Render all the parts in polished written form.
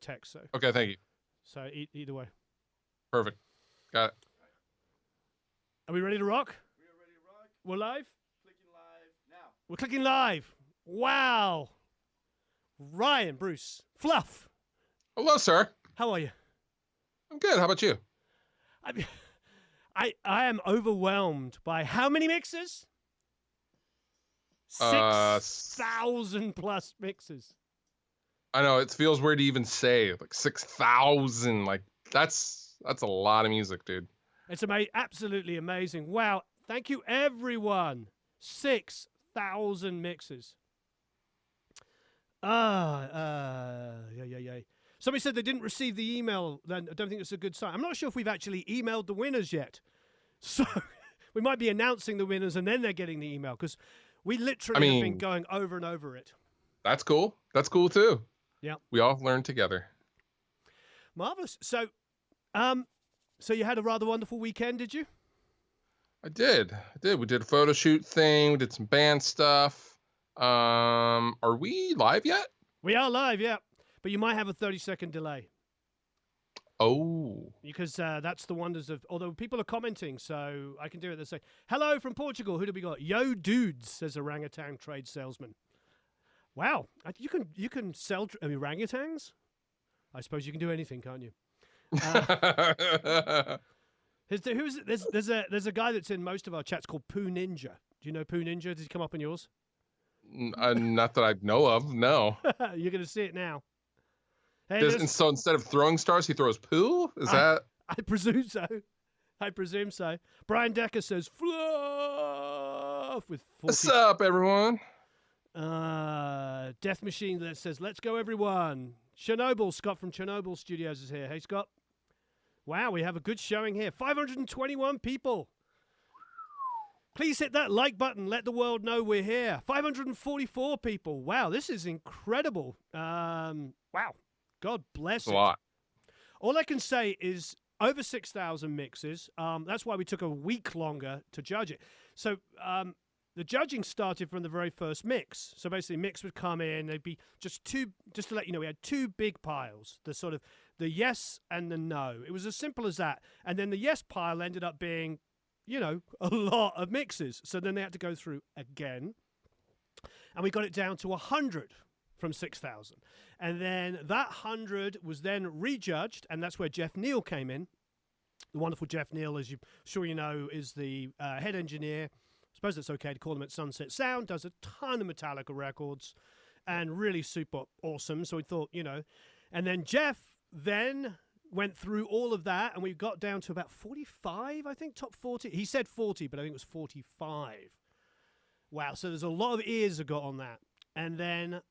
text. So, Okay, thank you. So either way. Perfect. Got it. Are we ready to rock? We are ready to rock. We're live? Clicking live now. We're clicking live. Wow. Ryan, Bruce, Fluff. Hello, sir. How are you? I'm good. How about you? I am overwhelmed by how many mixes? 6,000 plus mixes. I know it feels weird to even say like 6,000. Like that's a lot of music, dude. It's absolutely amazing. Wow. Thank you, everyone. 6,000 mixes. Yeah. Somebody said they didn't receive the email. Then I don't think it's a good sign. I'm not sure if we've actually emailed the winners yet. So we might be announcing the winners and then they're getting the email because we literally have been going over and over it. That's cool. That's cool too. Yeah. We all learn together. Marvelous. So you had a rather wonderful weekend, did you? I did. We did a photo shoot thing. We did some band stuff. Are we live yet? We are live, yeah. But you might have a 30-second delay. Oh. Because that's the wonders of... Although people are commenting, so I can do it. They say, hello from Portugal. Who do we got? Yo dudes, says orangutan trade salesman. Wow. You can sell orangutans? I suppose you can do anything, can't you? There's a guy that's in most of our chats called Poo Ninja. Do you know Poo Ninja? Did he come up in yours? Not that I know of. No. You're going to see it now. Hey, so instead of throwing stars, he throws poo? Is that? I presume so. Brian Decker says, fluff with 40. What's up, everyone? Death Machine that says, let's go, everyone. Chernobyl, Scott from Chernobyl Studios is here. Hey, Scott. Wow, we have a good showing here. 521 people. Please hit that like button. Let the world know we're here. 544 people. Wow, this is incredible. Wow. God bless it. A lot. All I can say is over 6,000 mixes. That's why we took a week longer to judge it. So the judging started from the very first mix. So basically, mix would come in. They'd be just to let you know, we had two big piles. The yes and the no. It was as simple as that. And then the yes pile ended up being, a lot of mixes. So then they had to go through again. And we got it down to 100 from 6,000. And then that 100 was then rejudged, and that's where Jeff Neal came in. The wonderful Jeff Neal, as you're sure you know, is the head engineer. I suppose it's okay to call him at Sunset Sound, does a ton of Metallica records, and really super awesome. So we thought, and then Jeff then went through all of that, and we got down to about 45, I think, top 40. He said 40, but I think it was 45. Wow, so there's a lot of ears that got on that. And then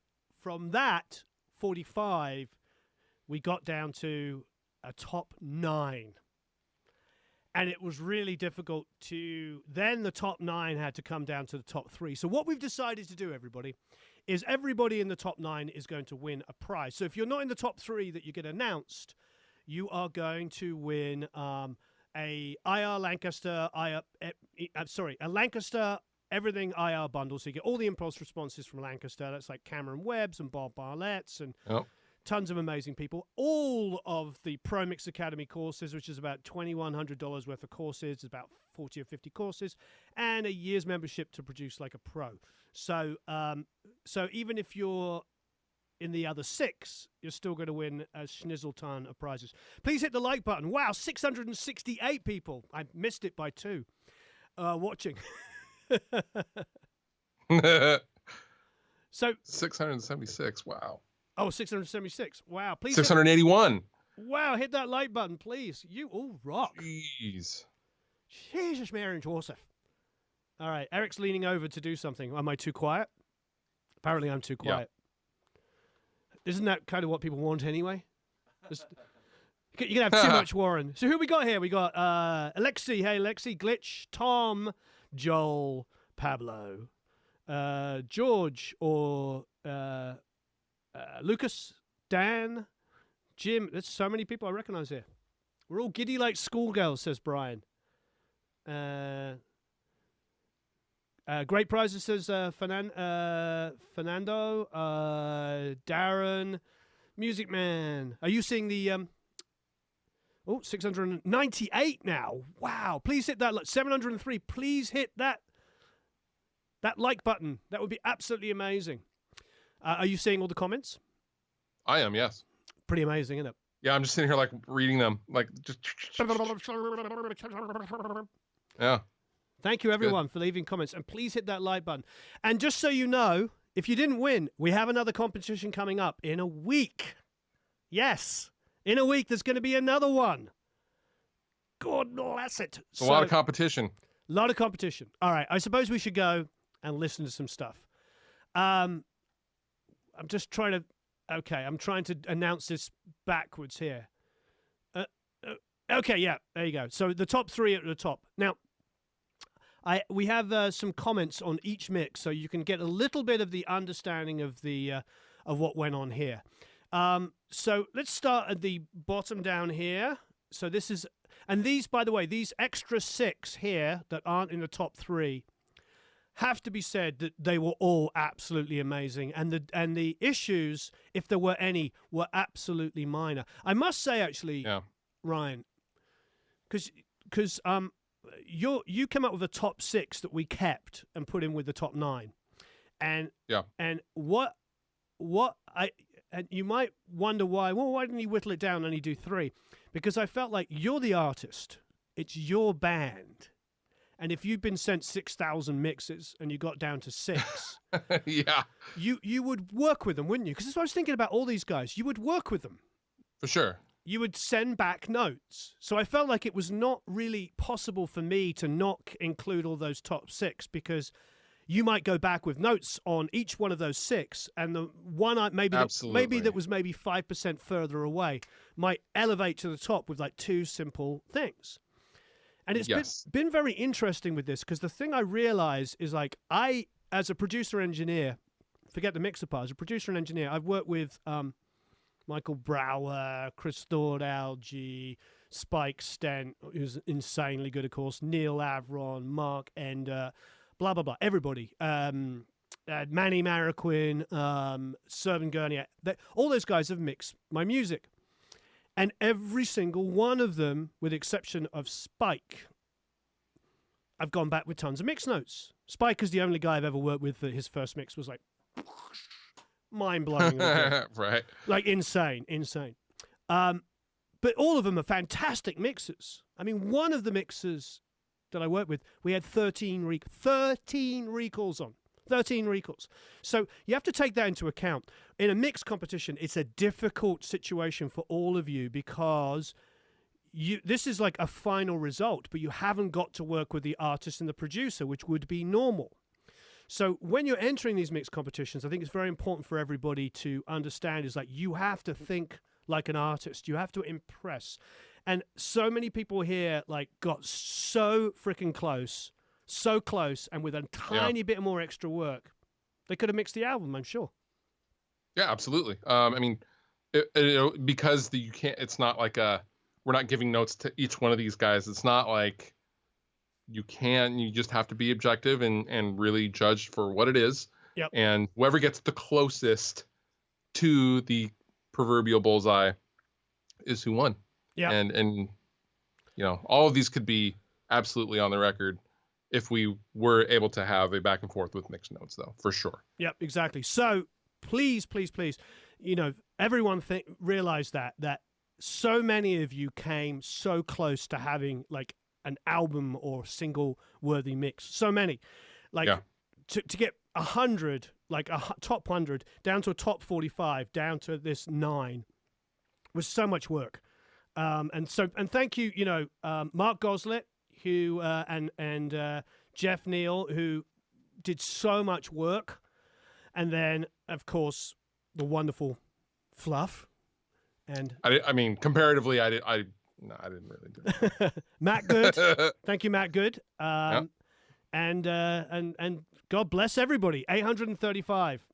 from that 45, we got down to a top 9. And it was really difficult then the top 9 had to come down to the top 3. So what we've decided to do, everybody, is everybody in the top 9 is going to win a prize. So if you're not in the top 3 that you get announced, you are going to win a Lancaster everything IR bundle. So you get all the impulse responses from Lancaster. That's like Cameron Webb's and Bob Barlett's and tons of amazing people. All of the Pro Mix Academy courses, which is about $2,100 worth of courses, about 40 or 50 courses, and a year's membership to produce like a pro. So even if you're in the other 6, you're still going to win a schnizzle ton of prizes. Please hit the like button. Wow, 668 people. I missed it by 2 watching. So 676. Wow. Oh, 676. Wow. Please 681. Wow, hit that like button, please. You all rock. Jeez. Jesus, Mary and Joseph. All right, Eric's leaning over to do something. Am I too quiet? Apparently I'm too quiet. Yeah. Isn't that kind of what people want anyway? You can have too much, Warren. So who we got here? We got Alexi. Hey, Alexi. Glitch. Tom. Joel. Pablo. George or Lucas. Dan. Jim. There's so many people I recognize here. We're all giddy like schoolgirls, says Brian. Great prizes, says Fernando. Darren. Music Man. Are you seeing the 698 now? Wow. Please hit that 703. Please hit that like button. That would be absolutely amazing. Are you seeing all the comments? I am, yes. Pretty amazing, isn't it? Yeah, I'm just sitting here like reading them, like just. Yeah. Thank you, everyone, for leaving comments. And please hit that like button. And just so you know, if you didn't win, we have another competition coming up in a week. Yes. In a week, there's going to be another one. God bless it. It's a lot of competition. A lot of competition. All right. I suppose we should go and listen to some stuff. I'm just trying to... Okay, I'm trying to announce this backwards here. Okay, yeah, there you go. So the top three at the top. Now, we have some comments on each mix, so you can get a little bit of the understanding of what went on here. So let's start at the bottom down here. So this is, and these, by the way, these extra 6 here that aren't in the top 3 have to be said that they were all absolutely amazing, and the issues, if there were any, were absolutely minor. I must say, actually, Ryan, because you came up with a top 6 that we kept and put in with the top 9, and what and you might wonder why. Well, why didn't you whittle it down and only do 3? Because I felt like you're the artist, it's your band. And if you'd been sent 6,000 mixes and you got down to 6, you would work with them, wouldn't you? Because that's what I was thinking about all these guys. You would work with them. For sure. You would send back notes. So I felt like it was not really possible for me to not include all those top 6, because you might go back with notes on each one of those 6, and the one maybe that was maybe 5% further away might elevate to the top with like 2 simple things. And it's been very interesting with this, because the thing I realize is, like, I, as a producer-engineer, forget the mixer part, as a producer and engineer, I've worked with Michael Brower, Chris Thordalgi, Spike Stent, who's insanely good, of course, Neil Avron, Mark Ender, blah, blah, blah, everybody. Manny Marroquin, Servan Gurney, all those guys have mixed my music. And every single one of them, with the exception of Spike, I've gone back with tons of mix notes. Spike is the only guy I've ever worked with that his first mix was like mind-blowing. Right. Like insane. But all of them are fantastic mixers. I mean, one of the mixers that I worked with, we had 13 recalls on. 13 recalls. So you have to take that into account. In a mix competition, it's a difficult situation for all of you, because this is like a final result, but you haven't got to work with the artist and the producer, which would be normal. So when you're entering these mix competitions, I think it's very important for everybody to understand is, like, you have to think like an artist. You have to impress. And so many people here, like, got so freaking close, and with a tiny bit more extra work, they could have mixed the album, I'm sure. Yeah, absolutely. I mean, because you can't, it's not like we're not giving notes to each one of these guys. It's not like you just have to be objective and really judge for what it is. Yep. And whoever gets the closest to the proverbial bullseye is who won. Yeah. And all of these could be absolutely on the record if we were able to have a back and forth with mixed notes, though, for sure. Yep, exactly. So please, everyone realize that so many of you came so close to having like an album or single worthy mix. So many, to get 100, like a top 100 down to a top 45, down to this 9 was so much work. And thank you, Mark Goslet, who and Jeff Neal, who did so much work, and then of course the wonderful Fluff, and I mean comparatively, I didn't really do it. Matt Good, thank you, Matt Good, and God bless everybody. 835.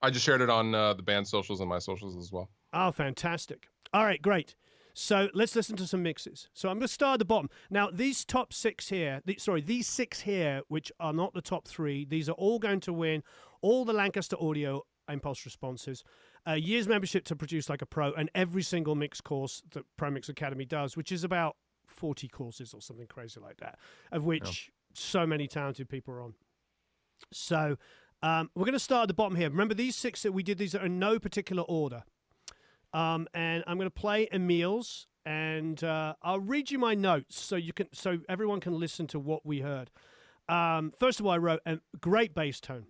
I just shared it on the band socials and my socials as well. Oh, fantastic! All right, great. So let's listen to some mixes. So I'm going to start at the bottom. Now, these top 6 here, these 6 here, which are not the top 3, these are all going to win all the Lancaster Audio impulse responses. a year's membership to produce like a pro, and every single mix course that Pro Mix Academy does, which is about 40 courses or something crazy like that, of which so many talented people are on. So we're going to start at the bottom here. Remember, these 6 that we did, these are in no particular order. And I'm going to play Emil's, and I'll read you my notes so everyone can listen to what we heard. First of all, I wrote a great bass tone.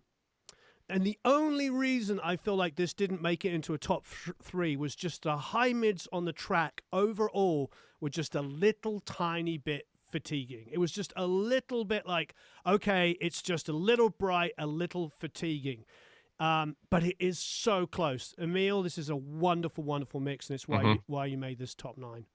And the only reason I feel like this didn't make it into a top 3 was just the high mids on the track overall were just a little tiny bit fatiguing. It was just a little bit like, okay, it's just a little bright, a little fatiguing. But it is so close. Emil, this is a wonderful, wonderful mix, and it's why you made this top 9.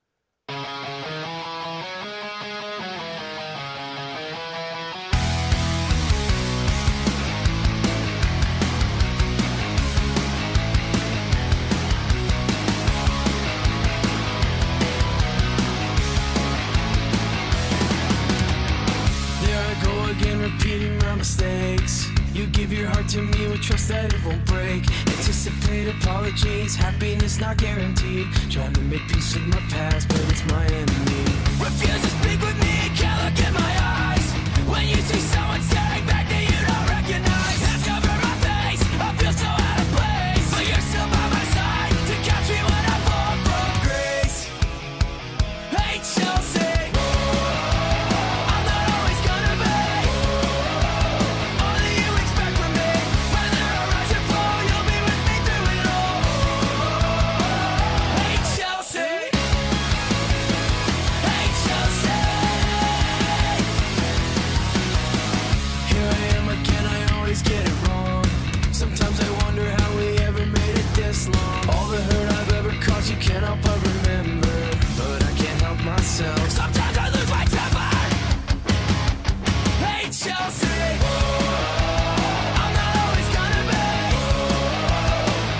Repeating my mistakes. You give your heart to me with trust that it won't break. Anticipate apologies, happiness not guaranteed. Trying to make peace with my past, but it's my enemy. Refuse to speak with me, can't look in my eyes. When you see someone staring back that you don't recognize, hands cover my face, I feel so out of place. But you're still by my side to catch me when I fall from grace. Hey Chelsea, you can't help but remember, but I can't help myself. Sometimes I lose my temper. Hey Chelsea, I'm not always gonna be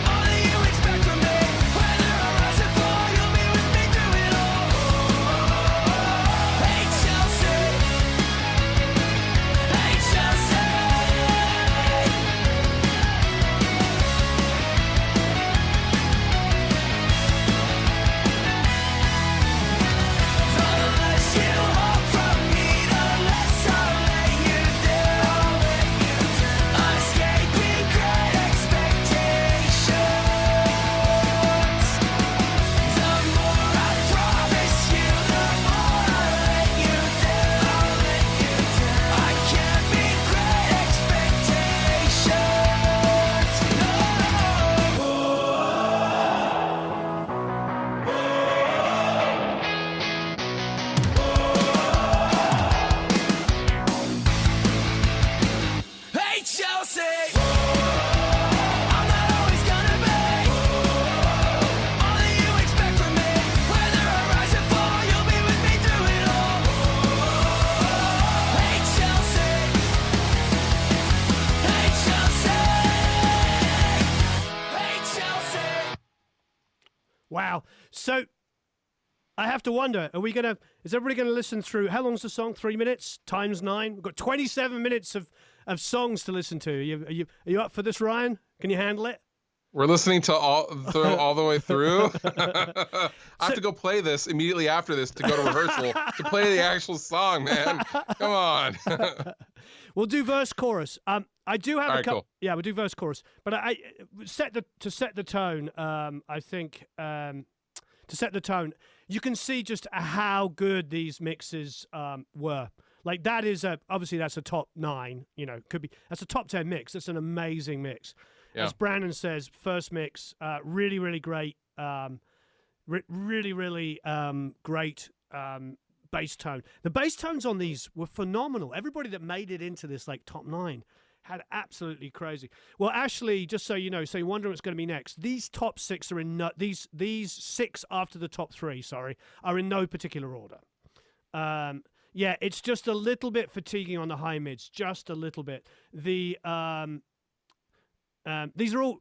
all that you expect from me. Whether I rise or fall, you'll be with me through it all. Hey Chelsea, hey Chelsea. Wow. So I have to wonder, is everybody going to listen through, how long's the song? 3 minutes times 9? We've got 27 minutes of songs to listen to. Are you up for this, Ryan? Can you handle it? We're listening to all the way through. I have to go play this immediately after this to go to rehearsal to play the actual song, man. Come on. We'll do verse chorus. I do have all a right, couple. cool. Yeah, we'll do verse chorus. But to set the tone. I think to set the tone, you can see just how good these mixes were. Like that is obviously that's a top 9. That's a top 10 mix. That's an amazing mix. Yeah. As Brandon says, first mix, really, really great, really, really great bass tone. The bass tones on these were phenomenal. Everybody that made it into this like top 9 had absolutely crazy. Well, Ashley, just so you know, so you're wondering what's going to be next. These top 6 are in these 6 after the top 3, are in no particular order. Yeah, it's just a little bit fatiguing on the high mids, just a little bit. These are all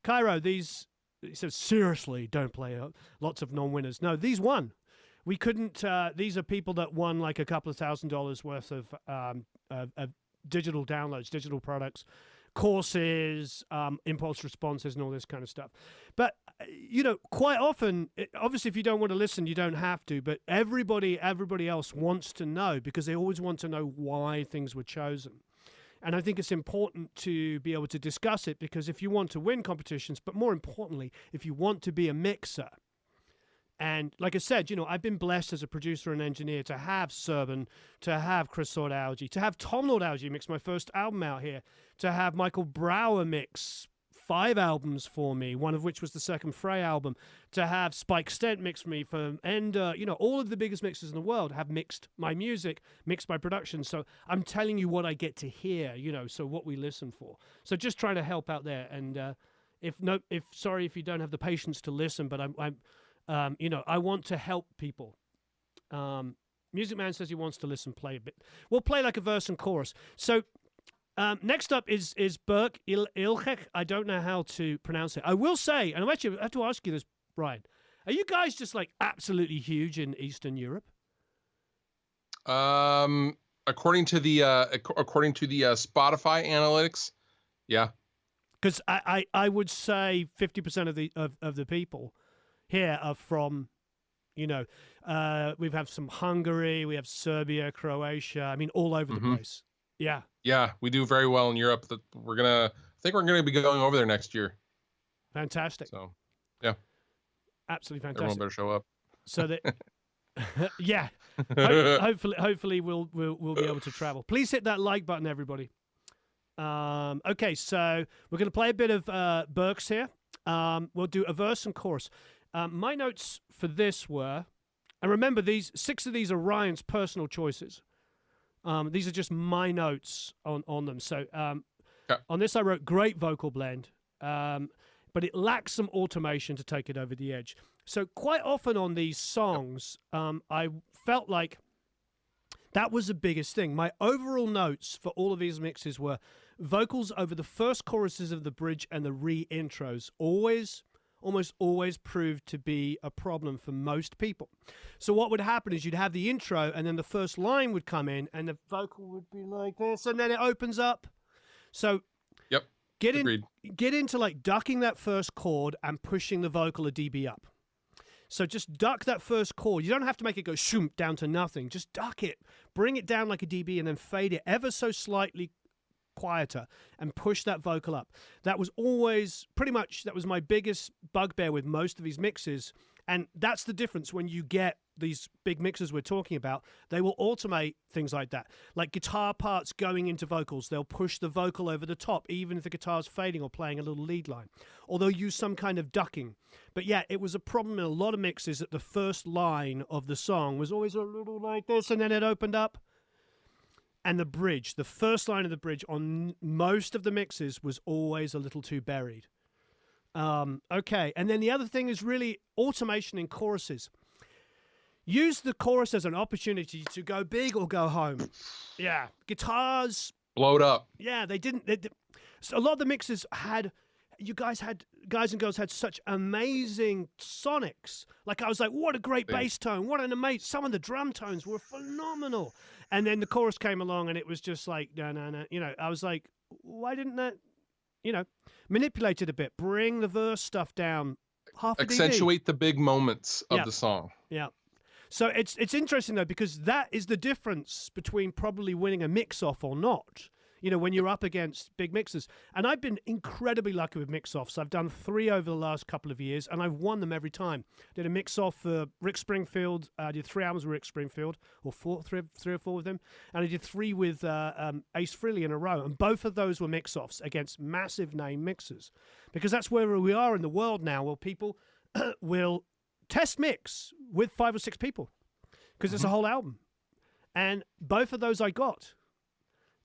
Cairo. These, he says, seriously, don't play lots of non-winners. No, these won. We couldn't. These are people that won like a couple of $1,000s worth of digital downloads, digital products. courses, impulse responses, and all this kind of stuff. But quite often, obviously, if you don't want to listen, you don't have to. But everybody else wants to know, because they always want to know why things were chosen. And I think it's important to be able to discuss it, because if you want to win competitions, but more importantly, if you want to be a mixer. And like I said, I've been blessed as a producer and engineer to have Serban, to have Chris Sword-Alge, to have Tom Lord-Alge mix my first album out here, to have Michael Brower mix 5 albums for me, one of which was the second Frey album, to have Spike Stent mix for me, and all of the biggest mixers in the world have mixed my music, mixed my production. So I'm telling you what I get to hear, so what we listen for. So just trying to help out there. And sorry if you don't have the patience to listen, but I want to help people. Music Man says he wants to listen, play a bit. We'll play like a verse and chorus. So next up is Berk Ilchek. I don't know how to pronounce it. I will say, and I have to ask you this, Brian. Are you guys just like absolutely huge in Eastern Europe? According to the Spotify analytics, yeah. Because I would say 50% of the people here are from, we have some Hungary, we have Serbia, Croatia. I mean, all over the place. Yeah. Yeah, we do very well in Europe. I think we're gonna be going over there next year. Fantastic. So, yeah. Absolutely fantastic. Everyone better show up. So that, yeah. Hopefully we'll be able to travel. Please hit that like button, everybody. Okay, so we're gonna play a bit of Berks here. We'll do a verse and chorus. My notes for this were, and remember, 6 of these are Ryan's personal choices. These are just my notes on them. So on this I wrote great vocal blend, but it lacks some automation to take it over the edge. So quite often on these songs, I felt like that was the biggest thing. My overall notes for all of these mixes were vocals over the first choruses of the bridge and the re-intros. Almost always proved to be a problem for most people. So what would happen is you'd have the intro, and then the first line would come in, and the vocal would be like this, and then it opens up. So yep, get into like ducking that first chord and pushing the vocal a dB up. So just duck that first chord. You don't have to make it go shoom down to nothing. Just duck it, bring it down like a dB, and then fade it ever so slightly quieter and push that vocal up. That was always that was my biggest bugbear with most of these mixes. And that's the difference when you get these big mixes we're talking about. They will automate things like that, like guitar parts going into vocals. They'll push the vocal over the top, even if the guitar's fading or playing a little lead line, or they'll use some kind of ducking. But yeah, it was a problem in a lot of mixes that the first line of the song was always a little like this, and then it opened up. And the bridge, the first line of the bridge on most of the mixes was always a little too buried. Okay, and then the other thing is really automation in choruses. Use the chorus as an opportunity to go big or go home. Yeah, guitars... blow it up. Yeah, they didn't... So a lot of the mixes guys and girls had such amazing sonics. Like, I was like, what a great bass tone. What an amazing... Some of the drum tones were phenomenal. And then the chorus came along and it was just like, no. I was like, why didn't that, manipulate it a bit? Bring the verse stuff down half a dB. Accentuate the big moments of the song. Yeah. So it's interesting, though, because that is the difference between probably winning a mix-off or not. When you're up against big mixers. And I've been incredibly lucky with mix-offs. I've done 3 over the last couple of years, and I've won them every time. Did a mix-off for Rick Springfield. I did 3 albums with Rick Springfield, or 3 or 4 with him. And I did 3 with Ace Frehley in a row. And both of those were mix-offs against massive name mixers. Because that's where we are in the world now, where people will test mix with 5 or 6 people. Because it's a whole album. And both of those I got.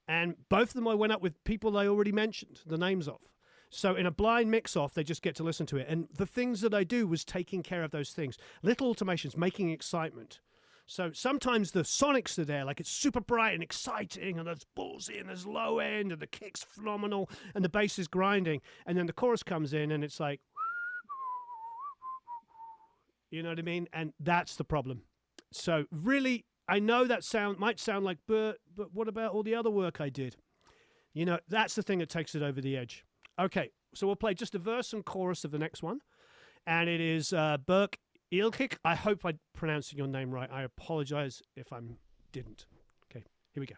And both of them I went up with people I already mentioned the names of. So in a blind mix-off, they just get to listen to it. And the things that I do was taking care of those things. Little automations, making excitement. So sometimes the sonics are there, like it's super bright and exciting, and there's ballsy, and there's low end, and the kick's phenomenal, and the bass is grinding. And then the chorus comes in, and it's like... You know what I mean? And that's the problem. So really... I know that might sound like, but what about all the other work I did? You know, that's the thing that takes it over the edge. Okay, so we'll play just a verse and chorus of the next one. And it is Burke Eelkik. I hope I'm pronouncing your name right. I apologize if I didn't. Okay, here we go.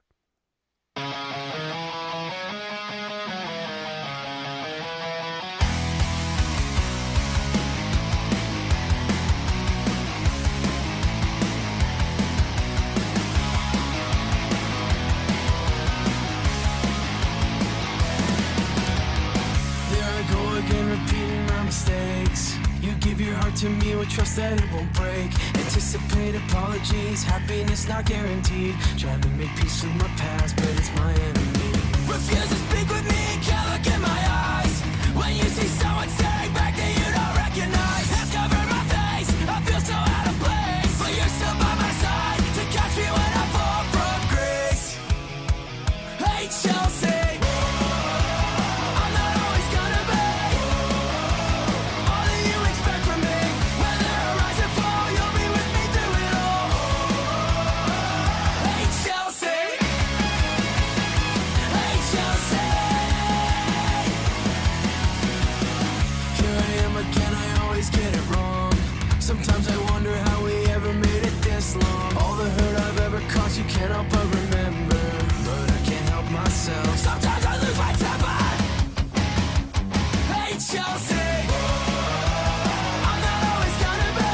Again, repeating my mistakes. You give your heart to me with trust that it won't break. Anticipate apologies, happiness not guaranteed. Trying to make peace with my past, but it's my enemy. Refuse to speak with me, can't look in my eyes. When you see someone staring back that you don't recognize. Hands cover my face, I feel so out of place. But you're still by my side to catch me when I fall from grace. Hate Chelsea. Sometimes I wonder how we ever made it this long. All the hurt I've ever caused you can't help but remember. But I can't help myself. Sometimes I lose my temper. Hey Chelsea, I'm not always gonna be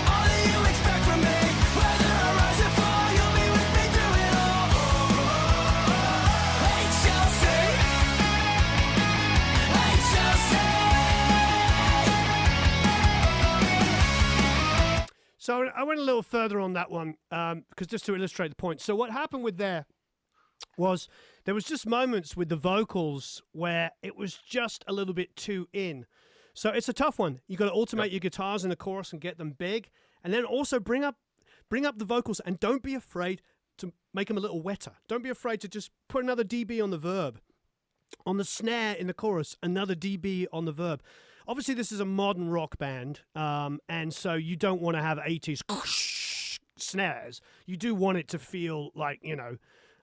all that you expect from me. Whether I rise or fall, you'll be with me through it all. Hey Chelsea, hey Chelsea. So I went a little further on that one because just to illustrate the point. So what happened with there was just moments with the vocals where it was just a little bit too in. So it's a tough one. You got to alternate your guitars in the chorus and get them big, and then also bring up the vocals, and don't be afraid to make them a little wetter. Don't be afraid to just put another dB on the verb. On the snare in the chorus, another dB on the verb. Obviously, this is a modern rock band, and so you don't want to have 80s snares. You do want it to feel like, you know,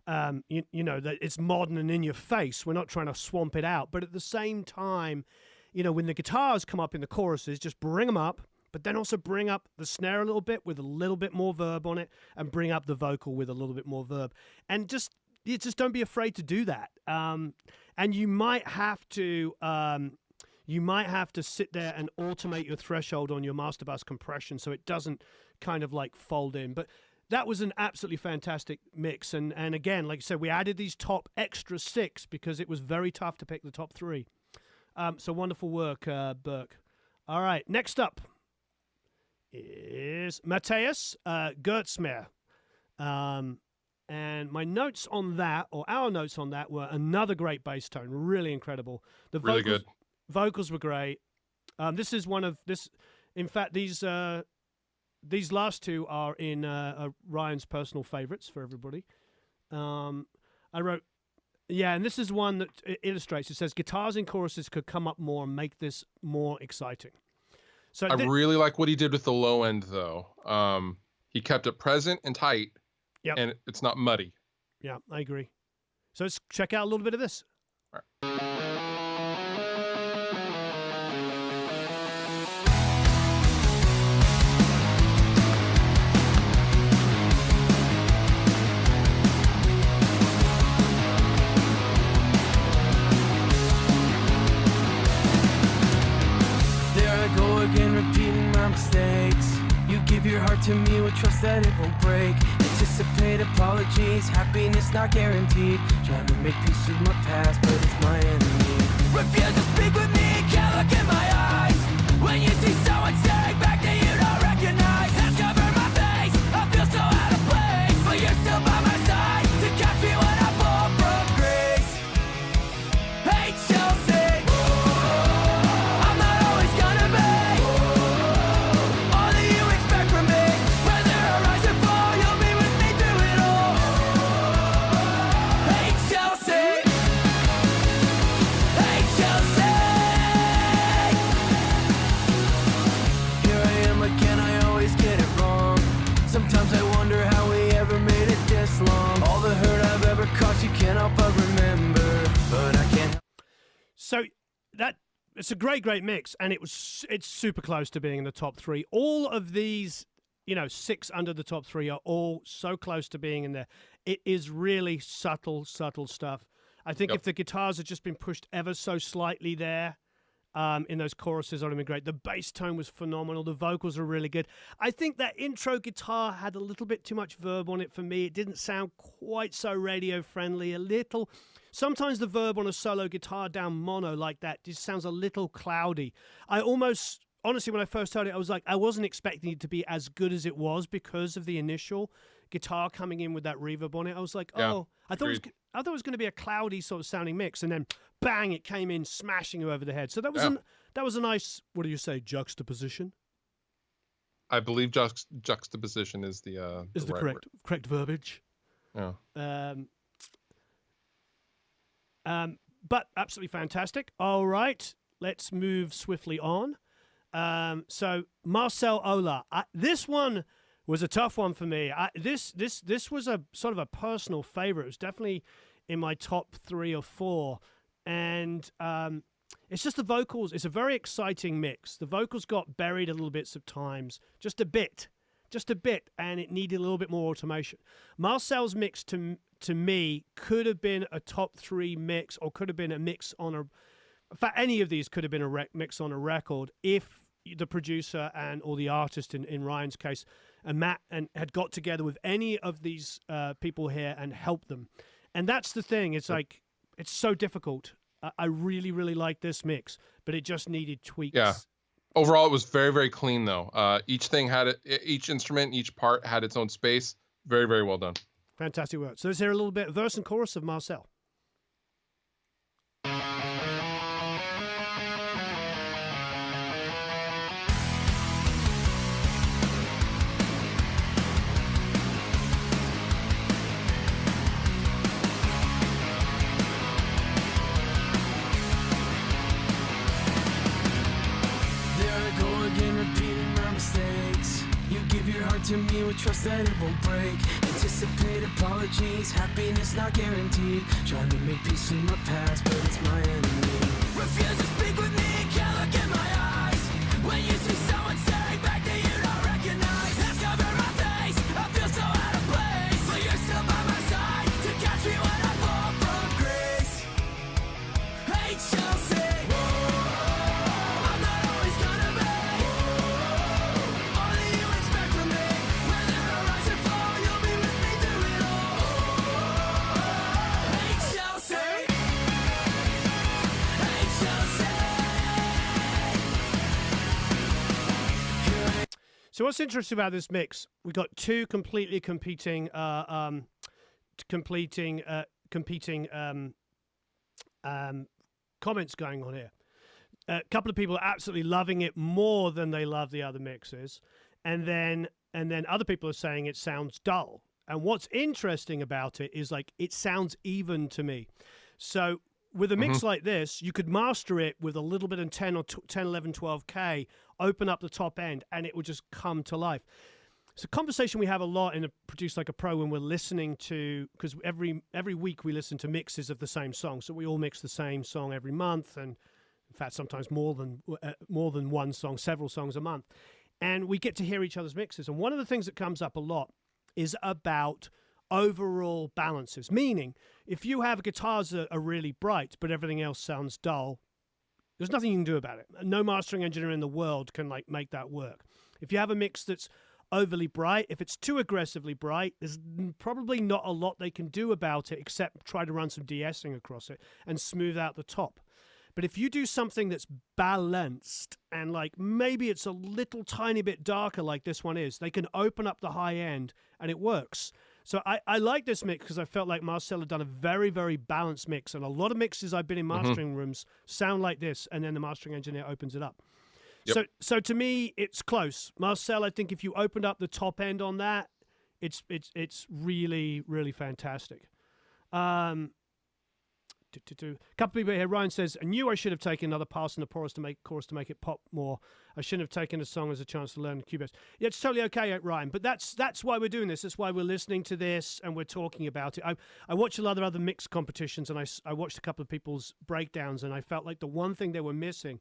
that it's modern and in your face. We're not trying to swamp it out. But at the same time, you know, when the guitars come up in the choruses, just bring them up, but then also bring up the snare a little bit with a little bit more verb on it, and bring up the vocal with a little bit more verb. And just don't be afraid to do that. And you might have to... you might have to sit there and automate your threshold on your master bus compression so it doesn't kind of like fold in. But that was an absolutely fantastic mix. And again, like I said, we added these top extra 6 because it was very tough to pick the top 3. So wonderful work, Burke. All right, next up is Matthias Gertzmer. And my notes on that, or our notes on that, were another great bass tone, really incredible. The really vocals, good. Vocals were great. This is one of this. In fact, these last 2 are in Ryan's personal favorites for everybody. I wrote, and this is one that illustrates. It says guitars in choruses could come up more and make this more exciting. So I really like what he did with the low end, though. He kept it present and tight, and it's not muddy. Yeah, I agree. So let's check out a little bit of this. All right. Again, repeating my mistakes. You give your heart to me with trust that it won't break. Anticipate apologies, happiness not guaranteed. Trying to make peace with my past, but it's my enemy. Refuse to speak with me, can't look in my eyes. When you see someone staring back that you don't recognize. Hands cover my face, I feel so out of place. But you're still by my side to catch me when I fall from grace. Hey Chelsea, you can't help but remember, but I can't. So it's a great mix, and it's super close to being in the top 3. All of these, 6 under the top 3 are all so close to being in there. It is really subtle stuff. I think if the guitars had just been pushed ever so slightly there, in those choruses, that would have been great. The bass tone was phenomenal. The vocals are really good. I think that intro guitar had a little bit too much verb on it for me. It didn't sound quite so radio friendly. A little. Sometimes the verb on a solo guitar down mono like that just sounds a little cloudy. Honestly, when I first heard it, I was like, I wasn't expecting it to be as good as it was because of the initial guitar coming in with that reverb on it. I was like, I thought it was going to be a cloudy sort of sounding mix, and then bang, it came in smashing you over the head. So that was a nice, what do you say, juxtaposition? I believe juxtaposition is the right correct verbiage. Yeah. But absolutely fantastic. All right, let's move swiftly on. So Marcel Ola, this one was a tough one for me. This was a sort of a personal favorite. It was definitely in my top 3 or 4, and it's just the vocals. It's a very exciting mix. The vocals got buried a little bits of times, just a bit, and it needed a little bit more automation. Marcel's mix to me could have been a top 3 mix, or could have been a mix on a. In fact, any of these could have been a mix on a record if the producer or the artist in Ryan's case and Matt had got together with any of these people here and helped them. And that's the thing. It's like, it's so difficult. I really, really like this mix, but it just needed tweaks. Yeah. Overall, it was very, very clean, though. Each thing each instrument, each part had its own space. Very, very well done. Fantastic work. So let's hear a little bit verse and chorus of Marcel. To me with trust that it won't break. Anticipate apologies, happiness not guaranteed. Trying to make peace with my past, but it's my enemy. Refuse to speak with me, can't look in my eyes. When you see someone staring back that you don't recognize, hands cover my face, I feel so out of place. But you're still by my side to catch me when I fall from grace. Hate shall say, I'm not always gonna be all that you expect from me. So what's interesting about this mix? We've got 2 completely competing comments going on here. A couple of people are absolutely loving it more than they love the other mixes, and then other people are saying it sounds dull. And what's interesting about it is, like, it sounds even to me. So with a mix like this, you could master it with a little bit of 10 or 10, 11, 12K, open up the top end, and it would just come to life. It's a conversation we have a lot in a Produce Like a Pro when we're listening to, because every week we listen to mixes of the same song. So we all mix the same song every month, and in fact, sometimes more than one song, several songs a month. And we get to hear each other's mixes. And one of the things that comes up a lot is about overall balances, meaning if you have guitars that are really bright but everything else sounds dull, there's nothing you can do about it. No mastering engineer in the world can make that work. If you have a mix that's overly bright, if it's too aggressively bright, there's probably not a lot they can do about it except try to run some de-essing across it and smooth out the top. But if you do something that's balanced and maybe it's a little tiny bit darker like this one is, they can open up the high end and it works. So I like this mix because I felt like Marcel had done a very, very balanced mix. And a lot of mixes I've been in mastering rooms sound like this, and then the mastering engineer opens it up. Yep. So to me, it's close. Marcel, I think if you opened up the top end on that, it's really, really fantastic. couple people here. Ryan says, I knew I should have taken another pass in the chorus to make it pop more. I shouldn't have taken a song as a chance to learn Cubase. Yeah, it's totally okay, Ryan, but that's why we're doing this. That's why we're listening to this and we're talking about it. I watched a lot of other mix competitions, and I watched a couple of people's breakdowns, and I felt like the one thing they were missing,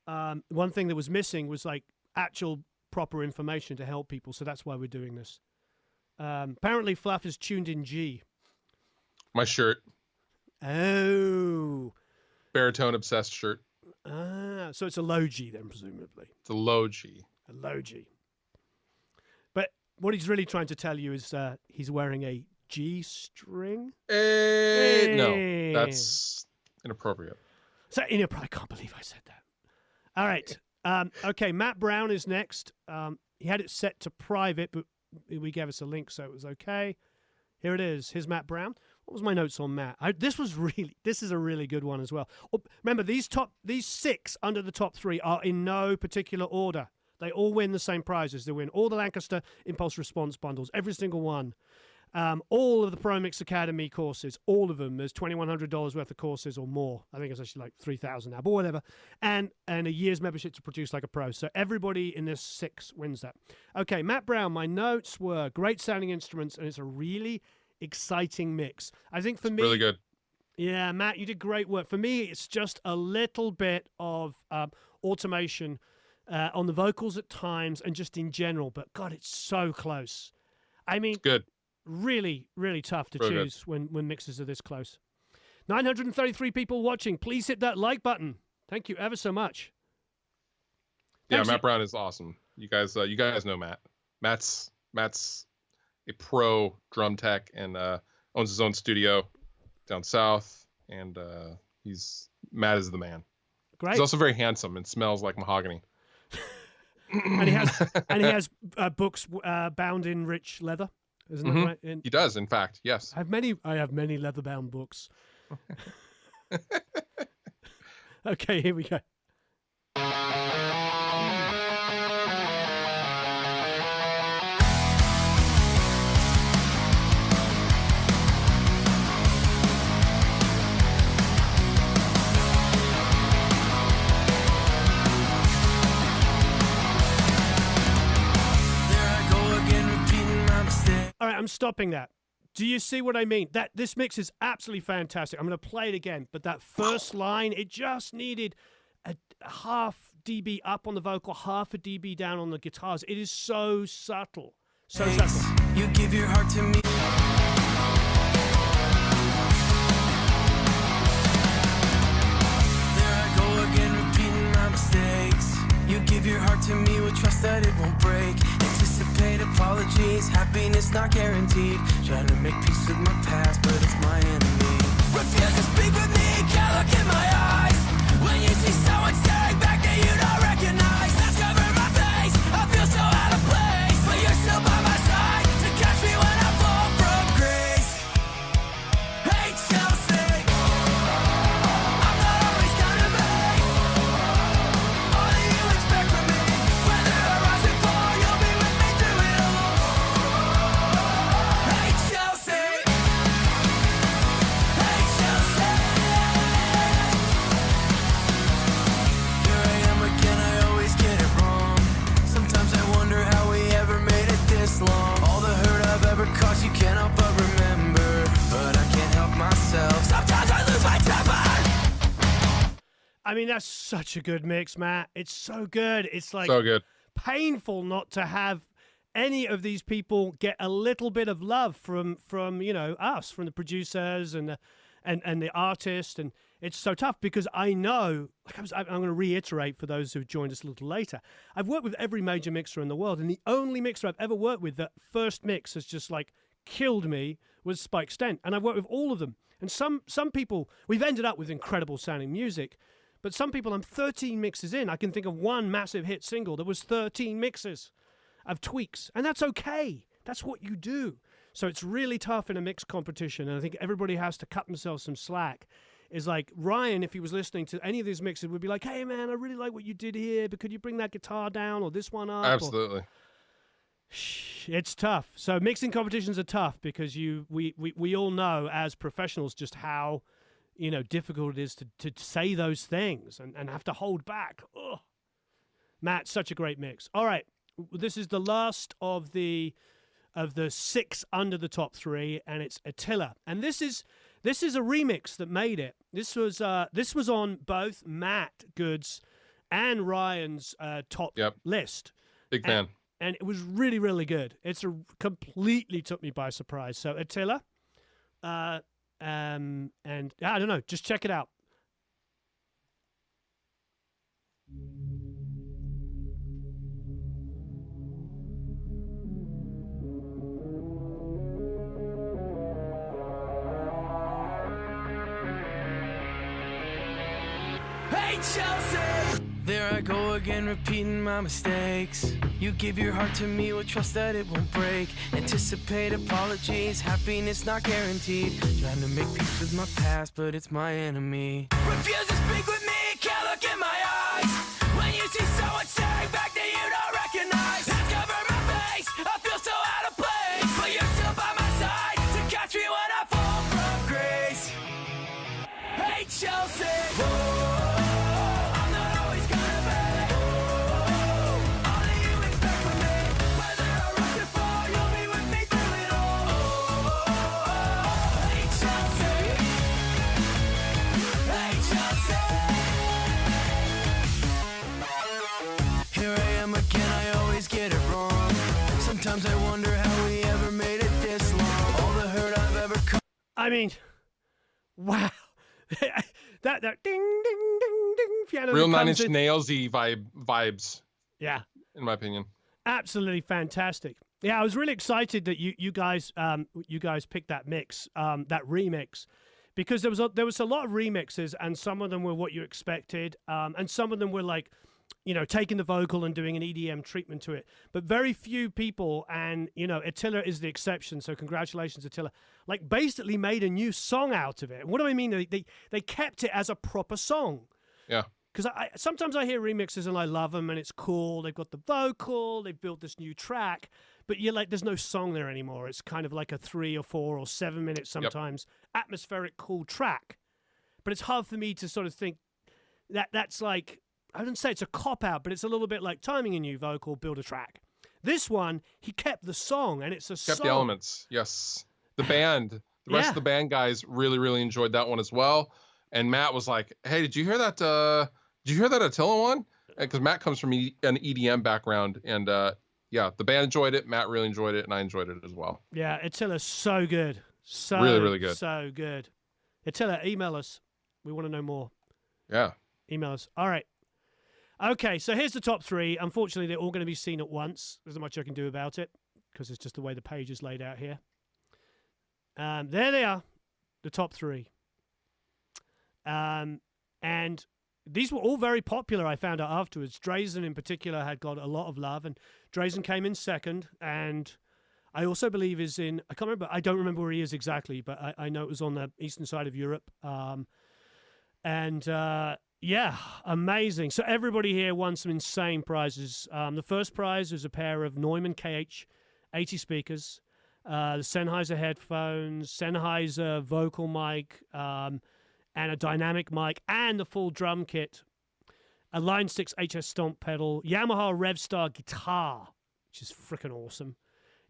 was like actual proper information to help people. So that's why we're doing this. Apparently, Fluff is tuned in G. My shirt. Oh. Baritone obsessed shirt. Ah, so it's a low G then, presumably. It's a low G. A low G. But what he's really trying to tell you is he's wearing a G string. Hey. No, that's inappropriate. So inappropriate. I can't believe I said that. All right. Okay, Matt Brown is next. He had it set to private, but we gave us a link, so it was okay. Here it is. Here's Matt Brown. What was my notes on Matt? This is a really good one as well. Oh, remember, these 6 under the top 3 are in no particular order. They all win the same prizes. They win all the Lancaster Impulse Response bundles, every single one. All of the Pro Mix Academy courses, all of them. There's $2,100 worth of courses or more. I think it's actually like $3,000 now, but whatever. And a year's membership to produce like a pro. So everybody in this 6 wins that. Okay, Matt Brown, my notes were great sounding instruments, and it's a really exciting mix. I think for me... Really good. Yeah, Matt, you did great work. For me, it's just a little bit of automation on the vocals at times and just in general. But God, it's so close. I mean... It's good. Really, really tough to Really choose when mixes are this close. 933 people watching. Please hit that like button. Thank you ever so much. Yeah, Matt Brown is awesome. You guys know Matt. Matt's a pro drum tech and owns his own studio down south. And Matt is the man. Great. He's also very handsome and smells like mahogany. and he has books bound in rich leather. Isn't that right? He does, in fact, yes. I have many leather-bound books. Okay, here we go. All right, I'm stopping that. Do you see what I mean? This mix is absolutely fantastic. I'm going to play it again, but that first line, it just needed a half dB up on the vocal, half a dB down on the guitars. It is so subtle. So subtle. You give your heart to me. There I go again, repeating my mistakes. You give your heart to me with trust that it won't break. Anticipate apologies, happiness not guaranteed. Trying to make peace with my past, but it's my enemy. Refuse to speak with me, can't look in my eyes. When you see someone staring back that you don't recognize, let's cover my face, I feel so out of place. But you're still by my side to catch me when I fall from grace. Hey Chelsea, I'm not always gonna be all that you expect from me. Whether I rise and fall, you'll be with me through it all. Hey Chelsea, hey Chelsea. Here I am again, I always get it wrong. Sometimes I wonder how we ever made it this long. All the hurt I've ever caused you can't help but remember. But I can't help myself, sometimes I lose my temper. I mean, that's such a good mix, Matt. It's so good. It's like So good. painful not to have any of these people get a little bit of love from us, from the producers and the artist, and it's so tough because I know, I'm going to reiterate for those who joined us a little later, I've worked with every major mixer in the world, and the only mixer I've ever worked with that first mix has just like killed me was Spike Stent, and I've worked with all of them. And some people, we've ended up with incredible sounding music, but some people, I'm 13 mixes in. I can think of one massive hit single that was 13 mixes of tweaks, and that's okay. That's what you do. So it's really tough in a mix competition, and I think everybody has to cut themselves some slack. Is like Ryan, if he was listening to any of these mixes, would be like, "Hey man, I really like what you did here, but could you bring that guitar down or this one up?" Absolutely. It's tough. So mixing competitions are tough because we all know as professionals just how difficult it is to say those things and have to hold back. Ugh. Matt, such a great mix. All right, this is the last of the 6 under the top 3, and it's Attila. And this is a remix that made it. This was on both Matt Good's and Ryan's top list. Big fan. And it was really, really good. Completely took me by surprise. So Attila, and I don't know, just check it out. Hey Chelsea! There I go again, repeating my mistakes. You give your heart to me with trust that it won't break. Anticipate apologies, happiness not guaranteed. Trying to make peace with my past, but it's my enemy. Refuse to speak with me, can't look in my eyes. When you see someone staring back that you don't recognize, hands cover my face, I feel so out of place. But you're still by my side to catch me when I fall from grace. Hey Chelsea! Whoa. Sometimes I wonder how we ever made it this long. All the hurt I've ever I mean, wow. that ding ding ding ding piano. Real Nine Inch Nails-y vibes. Yeah. In my opinion. Absolutely fantastic. Yeah, I was really excited that you guys picked that mix, that remix, because there was a lot of remixes, and some of them were what you expected, and some of them were like, taking the vocal and doing an EDM treatment to it. But very few people, and, Attila is the exception, so congratulations, Attila, like basically made a new song out of it. And what do I mean? They kept it as a proper song. Yeah. Because sometimes I hear remixes and I love them and it's cool. They've got the vocal, they've built this new track, but you're like, there's no song there anymore. It's kind of like a 3 or 4 or 7 minutes sometimes atmospheric, cool track. But it's hard for me to sort of think that's like, I wouldn't say it's a cop-out, but it's a little bit like timing a new vocal, build a track. This one, he kept the song, and it's a song. Kept the elements, yes. The band, the rest of the band guys really, really enjoyed that one as well. And Matt was like, hey, did you hear that Attila one? Because Matt comes from an EDM background, and the band enjoyed it, Matt really enjoyed it, and I enjoyed it as well. Yeah, Attila's so good. So really, really good. So good. Attila, email us. We want to know more. Yeah. Email us. All right. Okay, so here's the top 3. Unfortunately, they're all going to be seen at once. There's not much I can do about it because it's just the way the page is laid out here. There they are, the top 3. And these were all very popular, I found out afterwards. Drazen in particular had got a lot of love, and Drazen came in second, and I also believe is in, I don't remember where he is exactly, but I know it was on the eastern side of Europe. Yeah, amazing. So everybody here won some insane prizes. The first prize was a pair of Neumann KH80 speakers, the Sennheiser headphones, Sennheiser vocal mic, and a dynamic mic, and the full drum kit, a Line 6 HS Stomp pedal, Yamaha Revstar guitar, which is freaking awesome,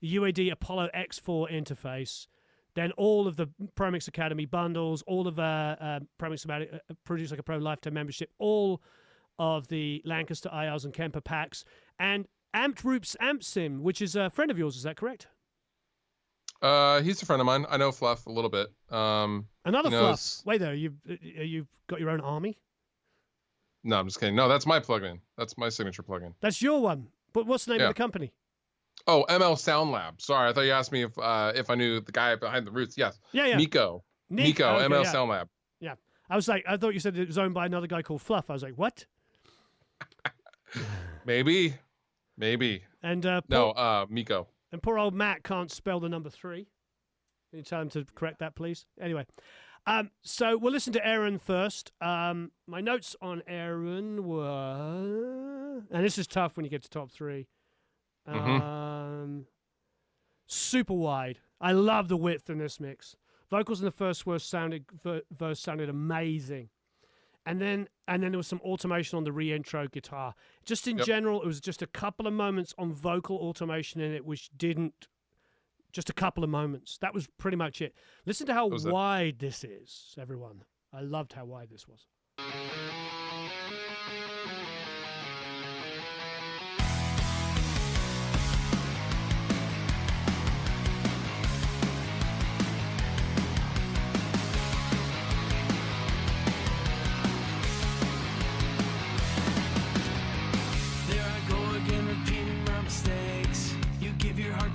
UAD Apollo X4 interface, then all of the ProMix Academy bundles, all of ProMix Produce Like a Pro Lifetime membership, all of the Lancaster IRs and Kemper packs, and Amped Roops Amp Sim, which is a friend of yours. Is that correct? He's a friend of mine. I know Fluff a little bit. Another Fluff. Wait there, you've got your own army? No, I'm just kidding. No, that's my plugin. That's my signature plugin. That's your one. But what's the name of the company? Oh, ML Sound Lab. Sorry, I thought you asked me if I knew the guy behind the roots. Yes. Yeah. Nico, okay, ML Sound Lab. Yeah. I thought you said it was owned by another guy called Fluff. I was like, what? Maybe. And Miko. And poor old Matt can't spell the number 3. Can you tell him to correct that, please? Anyway, so we'll listen to Aaron first. My notes on Aaron were, and this is tough when you get to top 3. Super wide. I love the width in this mix. Vocals in the first verse sounded amazing. And then there was some automation on the re-intro guitar. Just in general, it was just a couple of moments on vocal automation in it, which didn't. Just a couple of moments. That was pretty much it. Listen to how wide this is, everyone. I loved how wide this was.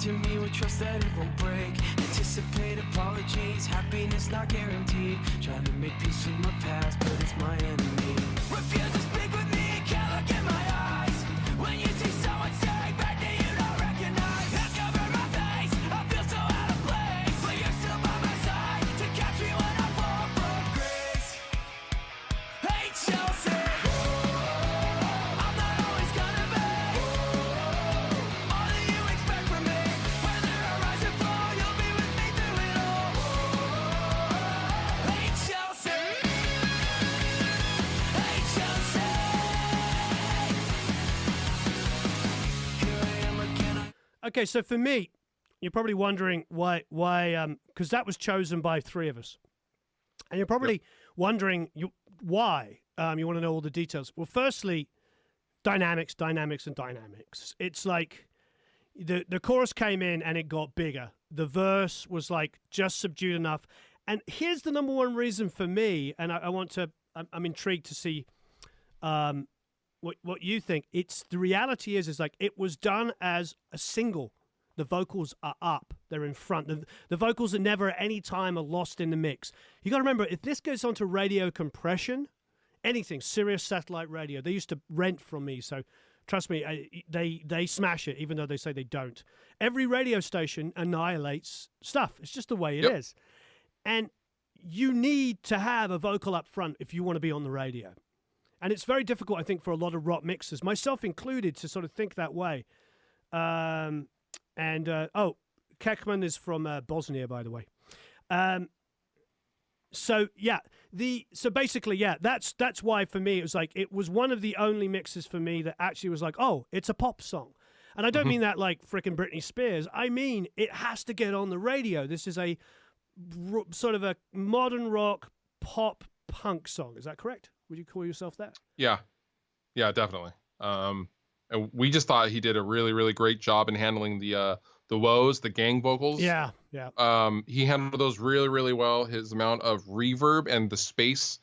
To me with trust that it won't break. Anticipate apologies, happiness not guaranteed. Trying to make peace with my past, but it's my enemy. Refuse to speak with me, can't look in my eyes. When you see someone staring back that you don't recognize, hands cover my face, I feel so out of place. But you're still by my side to catch me when I fall from grace. Hey Chelsea, I'm not always gonna be all that you expect from me. Okay, so for me, you're probably wondering why, because that was chosen by three of us, and you're probably wondering why. You want to know all the details. Well, firstly, dynamics. It's like the chorus came in and it got bigger. The verse was like just subdued enough. And here's the number one reason for me, and I'm intrigued to see what you think. It's the reality is like it was done as a single. The vocals are up. They're in front. The vocals are never at any time are lost in the mix. You got to remember, if this goes onto radio compression, anything, Sirius satellite radio, they used to rent from me. So trust me, they smash it, even though they say they don't. Every radio station annihilates stuff. It's just the way it is. And you need to have a vocal up front if you want to be on the radio. And it's very difficult, I think, for a lot of rock mixers, myself included, to sort of think that way. Kekman is from Bosnia, by the way. So basically, that's why for me it was like it was one of the only mixes for me that actually was like, oh, it's a pop song. And I don't mean that like frickin' Britney Spears. I mean it has to get on the radio. This is a sort of a modern rock pop punk song. Is that correct? Would you call yourself that? Yeah, definitely. And we just thought he did a really, really great job in handling the woes, the gang vocals. Yeah. He handled those really, really well. His amount of reverb and the space,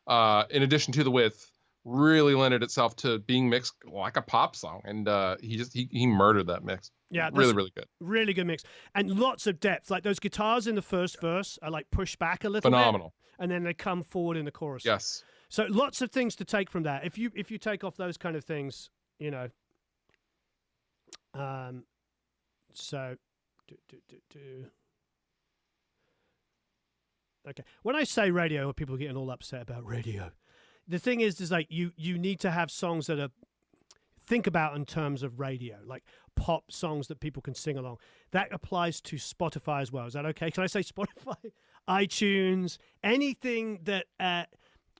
in addition to the width, really lended itself to being mixed like a pop song. And he murdered that mix. Yeah, really, really good. Really good mix. And lots of depth. Like those guitars in the first verse are like pushed back a little Phenomenal. bit. And then they come forward in the chorus. Yes. So lots of things to take from that. If you take off those kind of things, you know. Okay. When I say radio, people are getting all upset about radio. The thing is like you need to have songs that are think about in terms of radio, like pop songs that people can sing along. That applies to Spotify as well. Is that okay? Can I say Spotify, iTunes, anything that,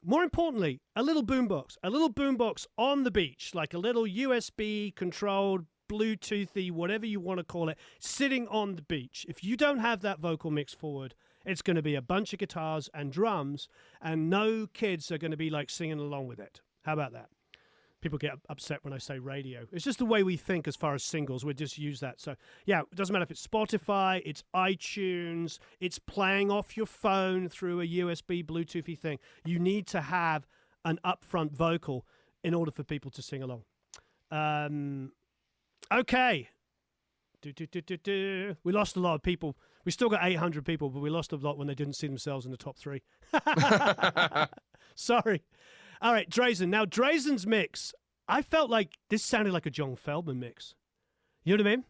more importantly, a little boombox on the beach, like a little USB controlled, Bluetoothy, whatever you want to call it, sitting on the beach. If you don't have that vocal mix forward, it's going to be a bunch of guitars and drums, and no kids are going to be like singing along with it. How about that? People get upset when I say radio. It's just the way we think as far as singles. We just use that. So, yeah, it doesn't matter if it's Spotify, it's iTunes, it's playing off your phone through a USB Bluetoothy thing. You need to have an upfront vocal in order for people to sing along. Okay. We lost a lot of people. We still got 800 people, but we lost a lot when they didn't see themselves in the top 3. Sorry. All right, Drazen. Now, Drazen's mix, I felt like this sounded like a John Feldman mix. You know what I mean?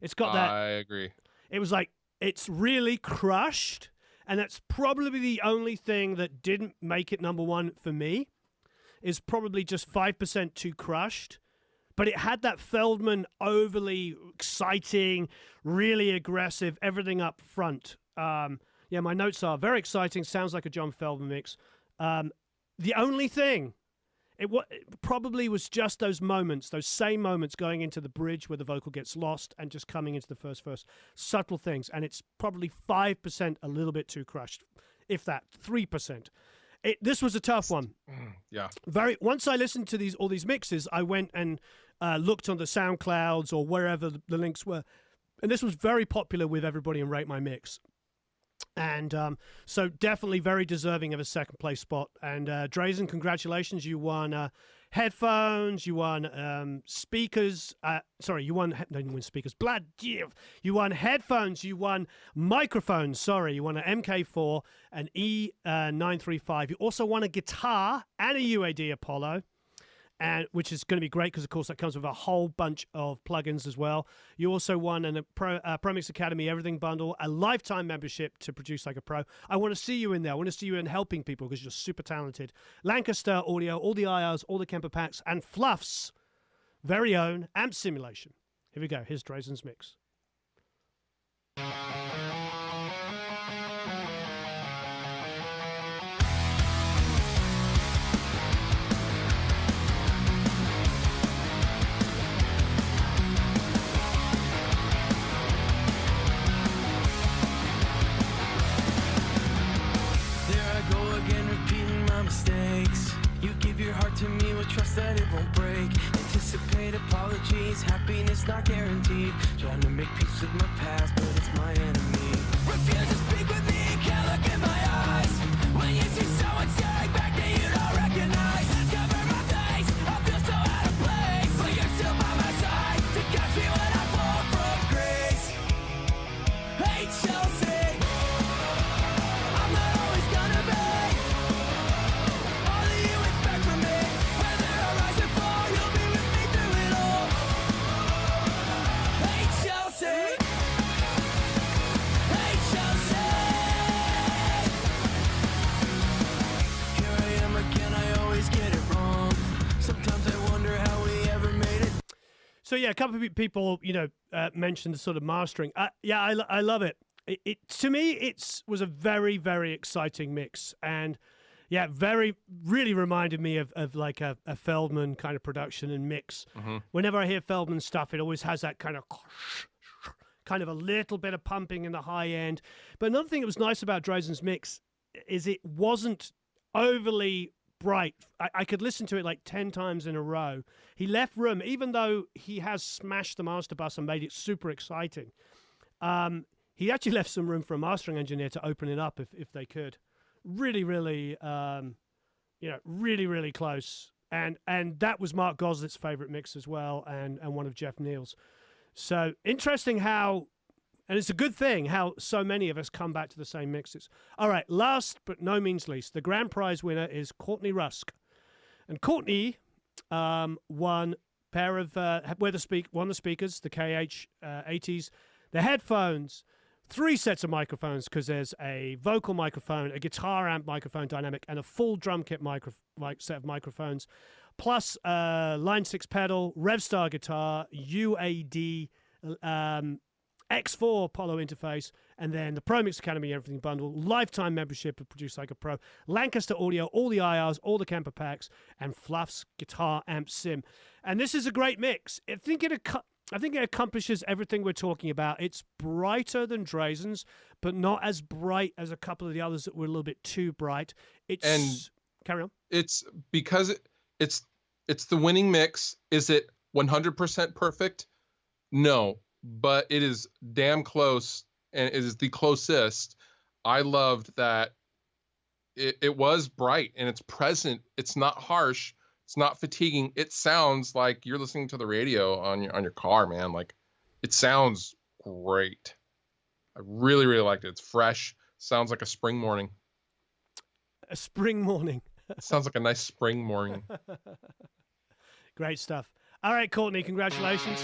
It's got that. I agree. It was like, it's really crushed, and that's probably the only thing that didn't make it number one for me, is probably just 5% too crushed. But it had that Feldman overly exciting, really aggressive, everything up front. Yeah, my notes are very exciting. Sounds like a John Feldman mix. The only thing, it probably was just those moments, those same moments going into the bridge where the vocal gets lost and just coming into the first verse. Subtle things. And it's probably 5% a little bit too crushed, if that, 3%. This was a tough one. Yeah. Once I listened to all these mixes, I went and looked on the SoundClouds or wherever the links were. And this was very popular with everybody in Rate My Mix. And so definitely very deserving of a second place spot. And Drazen, congratulations. You won headphones. You won speakers. Sorry, you won speakers. Blood. You won headphones. You won microphones. Sorry, you won an MK4, an E935. You also won a guitar and a UAD Apollo. And which is going to be great because, of course, that comes with a whole bunch of plugins as well. You also won a ProMix Academy Everything Bundle, a lifetime membership to Produce Like a Pro. I want to see you in there. I want to see you in helping people because you're super talented. Lancaster Audio, all the IRs, all the Kemper packs, and Fluff's very own amp simulation. Here we go. Here's Drazen's mix. Mistakes. You give your heart to me with trust that it won't break. Anticipate apologies, happiness not guaranteed. Trying to make peace with my past, but it's my enemy. Refuse to speak with me, can't look in my eyes. When you see someone staring back that you don't recognize, cover my face, I feel so out of place. But you're still by my side to catch me when I fall from grace. Hate Chelsea, I'm not always gonna be. So yeah, a couple of people, mentioned the sort of mastering. I love it. It to me, was a very, very exciting mix, and yeah, really reminded me of like a Feldman kind of production and mix. Mm-hmm. Whenever I hear Feldman stuff, it always has that kind of a little bit of pumping in the high end. But another thing that was nice about Drazen's mix is it wasn't overly bright. I could listen to it like 10 times in a row. He left room, even though he has smashed the master bus and made it super exciting. He actually left some room for a mastering engineer to open it up if they could. Really, really, really, really close. And that was Mark Goslitt's favorite mix as well, and one of Jeff Neal's. So interesting how, and it's a good thing how so many of us come back to the same mixes. All right, last but no means least, the grand prize winner is Courtney Rusk. And Courtney won pair of won the speakers, the KH80s, the headphones, 3 sets of microphones because there's a vocal microphone, a guitar amp microphone dynamic, and a full drum kit set of microphones, plus Line 6 pedal, Revstar guitar, UAD, X4 Apollo interface, and then the ProMix Academy Everything Bundle, lifetime membership of Produce Like a Pro, Lancaster Audio, all the IRs, all the Kemper packs, and Fluff's guitar amp sim. And this is a great mix. I think it accomplishes everything we're talking about. It's brighter than Drazen's, but not as bright as a couple of the others that were a little bit too bright. Carry on. It's because it's the winning mix. Is it 100% perfect? No, but it is damn close, and it is the closest. I loved that it was bright and it's present. It's not harsh. It's not fatiguing. It sounds like you're listening to the radio on your car, man. Like, it sounds great. I really, really liked it. It's fresh. Sounds like a spring morning. A spring morning. It sounds like a nice spring morning. Great stuff. All right, Courtney, congratulations.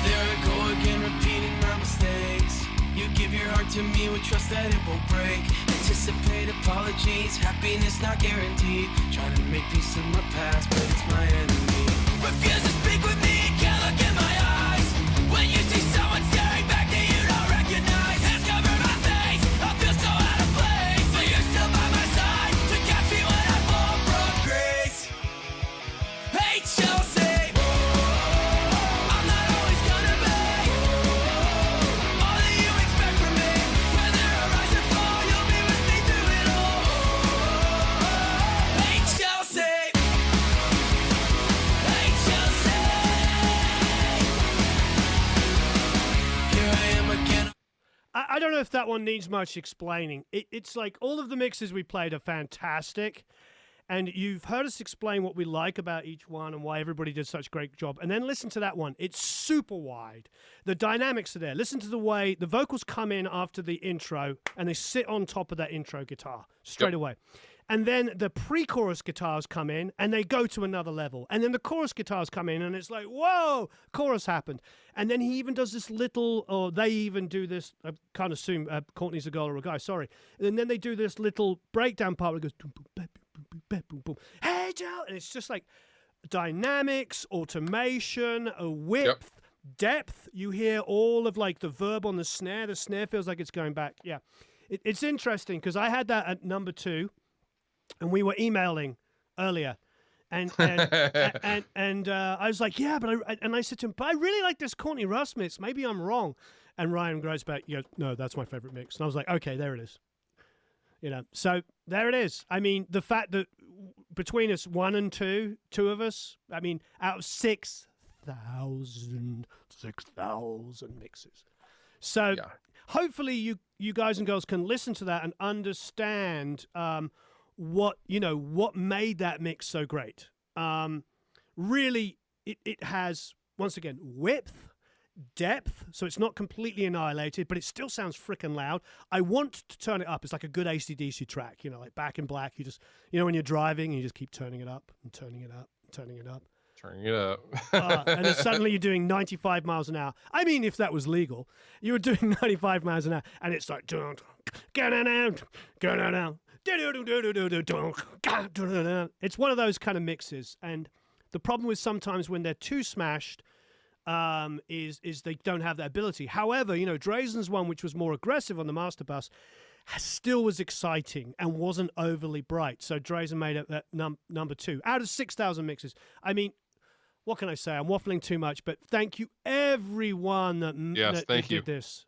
There I go again, repeating my mistakes. with trust that it won't break. Anticipate apologies, happiness not guaranteed. Trying to make peace with my past, but it's my enemy. Refuse to speak with me, can't look in my eyes. When you see someone staring back that you don't recognize. Hands cover my face, I feel so out of place. But you're still by my side, to catch me when I fall from grace. Hate shall say, I'm not always gonna be all that you expect from me. Whether I rise or fall, you'll be with me through it all. Hate shall say, hate shall say. Here I am again. I don't know if that one needs much explaining. It's like all of the mixes we played are fantastic. And you've heard us explain what we like about each one and why everybody did such a great job. And then listen to that one. It's super wide. The dynamics are there. Listen to the way the vocals come in after the intro and they sit on top of that intro guitar straight away. And then the pre-chorus guitars come in and they go to another level. And then the chorus guitars come in and it's like, whoa, chorus happened. And then he even does this little, or they even do this, I can't assume Courtney's a girl or a guy, sorry. And then they do this little breakdown part where it goes, boom, boom, boom, boom, boom, boom, boom. Hey, Joe! And it's just like dynamics, automation, a width, depth. You hear all of like the verb on the snare. The snare feels like it's going back. Yeah. It's interesting because I had that at number 2. And we were emailing earlier, and I was like, yeah, but I said to him, but I really like this Courtney Russ mix. Maybe I'm wrong. And Ryan goes back, no, that's my favorite mix. And I was like, okay, there it is. So there it is. I mean, the fact that between us, 1 and 2 of us, I mean, out of 6,000 mixes. So hopefully you guys and girls can listen to that and understand what made that mix so great. Really, it has, once again, width, depth, so it's not completely annihilated, but it still sounds freaking loud. I want to turn it up. It's like a good AC/DC track, like Back in Black. You just, when you're driving, you just keep turning it up and turning it up and turning it up. Turning it up. And then suddenly you're doing 95 miles an hour. I mean, if that was legal, you were doing 95 miles an hour, and it's like, it's one of those kind of mixes. And the problem with sometimes when they're too smashed is they don't have that ability. However, Drazen's one, which was more aggressive on the master bus, still was exciting and wasn't overly bright. So Drazen made it that number 2 out of 6,000 mixes. I mean, what can I say? I'm waffling too much, but thank you everyone that did this.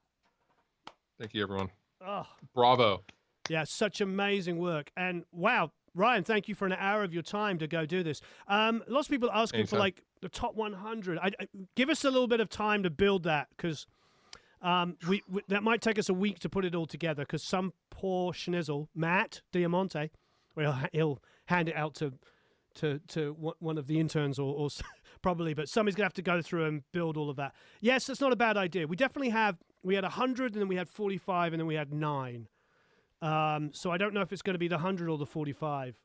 Thank you, everyone. Oh, bravo. Yeah, such amazing work. And wow, Ryan, thank you for an hour of your time to go do this. Lots of people are asking for like the top 100. Give us a little bit of time to build that, because we that might take us a week to put it all together, because some poor schnizzle, Matt Diamante, he'll hand it out to one of the interns or probably, but somebody's gonna have to go through and build all of that. Yes, that's not a bad idea. We definitely we had 100, and then we had 45, and then we had 9. So I don't know if it's going to be the 100 or the 45.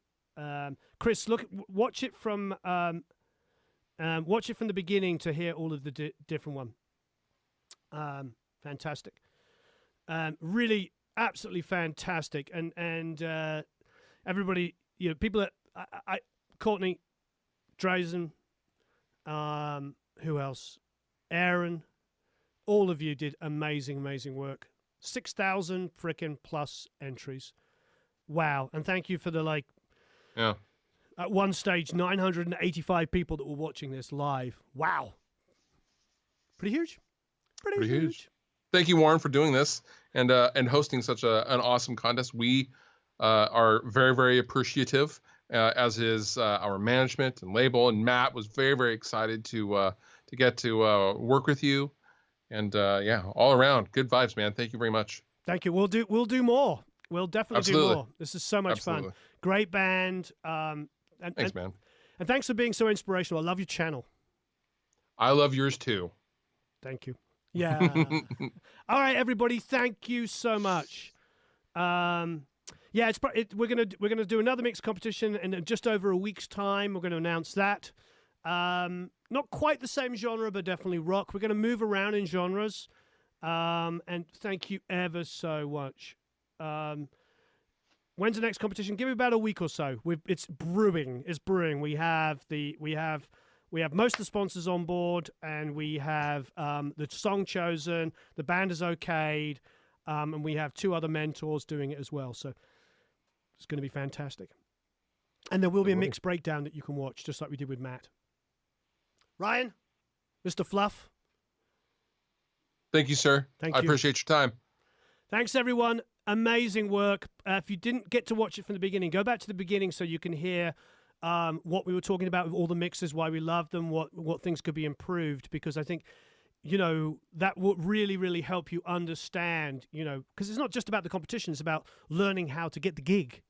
Chris, watch it from the beginning to hear all of the different one. Fantastic. Really, absolutely fantastic. And everybody, people that Courtney, Drazen, who else? Aaron, all of you did amazing work. 6,000 frickin' plus entries. Wow. And thank you for the at one stage 985 people that were watching this live. Wow. Pretty huge. Pretty huge. Thank you, Warren, for doing this and hosting such an awesome contest. We are very, very appreciative, as is our management and label. And Matt was very, very excited to get to work with you. And all around good vibes, man. Thank you very much. Thank you. We'll do more. We'll definitely do more. This is so much fun. Great band. Thanks, man. And thanks for being so inspirational. I love your channel. I love yours too. Thank you. Yeah. All right, everybody. Thank you so much. We're gonna do another mix competition in just over a week's time. We're going to announce that. Not quite the same genre, but definitely rock. We're going to move around in genres. And thank you ever so much. When's the next competition? Give me about a week or so. It's brewing. It's brewing. We have most of the sponsors on board, and we have the song chosen. The band is okayed, and we have 2 other mentors doing it as well. So it's going to be fantastic. And there will be a mixed breakdown that you can watch, just like we did with Matt. Ryan, Mr. Fluff. Thank you, sir. Thank I you. appreciate your time. Thanks, everyone. Amazing work. If you didn't get to watch it from the beginning, go back to the beginning so you can hear what we were talking about with all the mixes, why we love them, what things could be improved, because I think, that would really, really help you understand, because it's not just about the competition, it's about learning how to get the gig.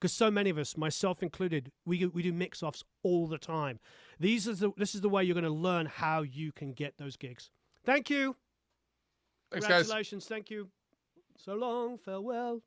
Because so many of us, myself included, we do mix-offs all the time. This is the way you're going to learn how you can get those gigs. Thank you. Thanks, guys. Congratulations. Thank you. So long. Farewell.